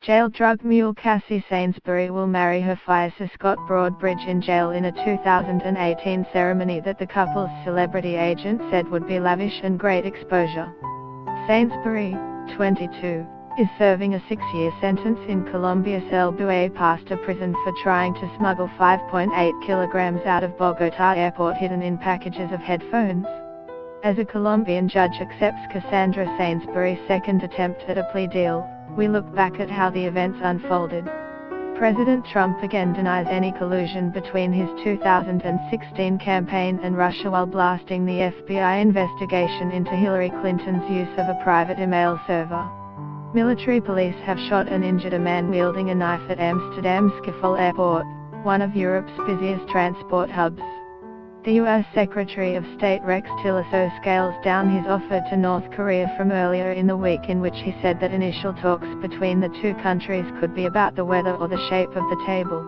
Jail drug mule Cassie Sainsbury will marry her fiancé Scott Broadbridge in jail in a 2018 ceremony that the couple's celebrity agent said would be lavish and great exposure. Sainsbury, 22, is serving a 6-year sentence in Colombia's El Buey Pastor prison for trying to smuggle 5.8 kilograms out of Bogotá airport hidden in packages of headphones. As a Colombian judge accepts Cassandra Sainsbury's second attempt at a plea deal, we look back at how the events unfolded. President Trump again denies any collusion between his 2016 campaign and Russia while blasting the FBI investigation into Hillary Clinton's use of a private email server. Military police have shot and injured a man wielding a knife at Amsterdam Schiphol Airport, one of Europe's busiest transport hubs. The U.S. Secretary of State Rex Tillerson scales down his offer to North Korea from earlier in the week, in which he said that initial talks between the two countries could be about the weather or the shape of the table.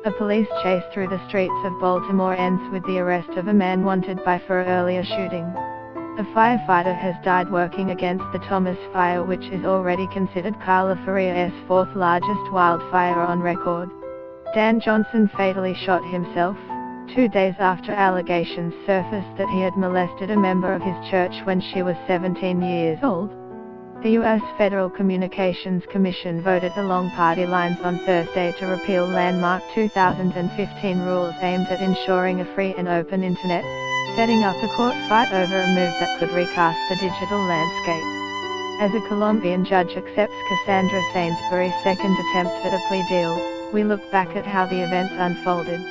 A police chase through the streets of Baltimore ends with the arrest of a man wanted for earlier shooting. A firefighter has died working against the Thomas Fire, which is already considered California's fourth largest wildfire on record. Dan Johnson fatally shot himself 2 days after allegations surfaced that he had molested a member of his church when she was 17 years old. The U.S. Federal Communications Commission voted along party lines on Thursday to repeal landmark 2015 rules aimed at ensuring a free and open internet, setting up a court fight over a move that could recast the digital landscape. As a Colombian judge accepts Cassandra Sainsbury's second attempt at a plea deal, we look back at how the events unfolded.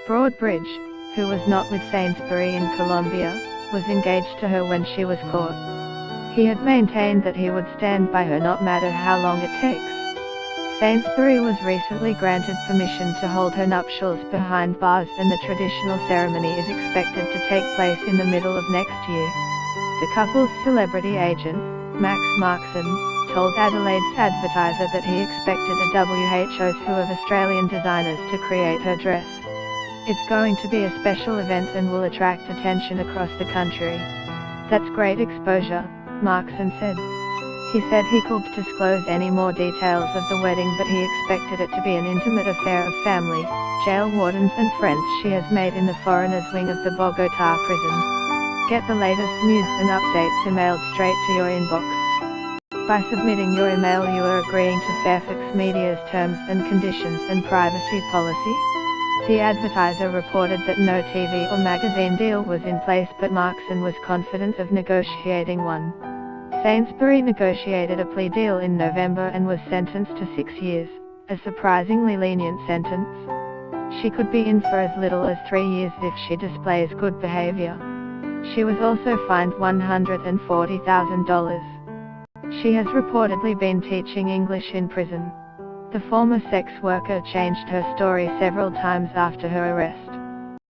Broadbridge, who was not with Sainsbury in Colombia, was engaged to her when she was caught. He had maintained that he would stand by her no matter how long it takes. Sainsbury was recently granted permission to hold her nuptials behind bars, and the traditional ceremony is expected to take place in the middle of next year. The couple's celebrity agent, Max Markson, told Adelaide's advertiser that he expected a WHO's who of Australian designers to create her dress. "It's going to be a special event and will attract attention across the country. That's great exposure," Markson said. He said he couldn't disclose any more details of the wedding, but he expected it to be an intimate affair of family, jail wardens and friends she has made in the foreigners wing of the Bogotá prison. Get the latest news and updates emailed straight to your inbox. By submitting your email, you are agreeing to Fairfax Media's terms and conditions and privacy policy. The advertiser reported that no TV or magazine deal was in place, but Markson was confident of negotiating one. Sainsbury negotiated a plea deal in November and was sentenced to 6 years, a surprisingly lenient sentence. She could be in for as little as 3 years if she displays good behavior. She was also fined $140,000. She has reportedly been teaching English in prison. The former sex worker changed her story several times after her arrest.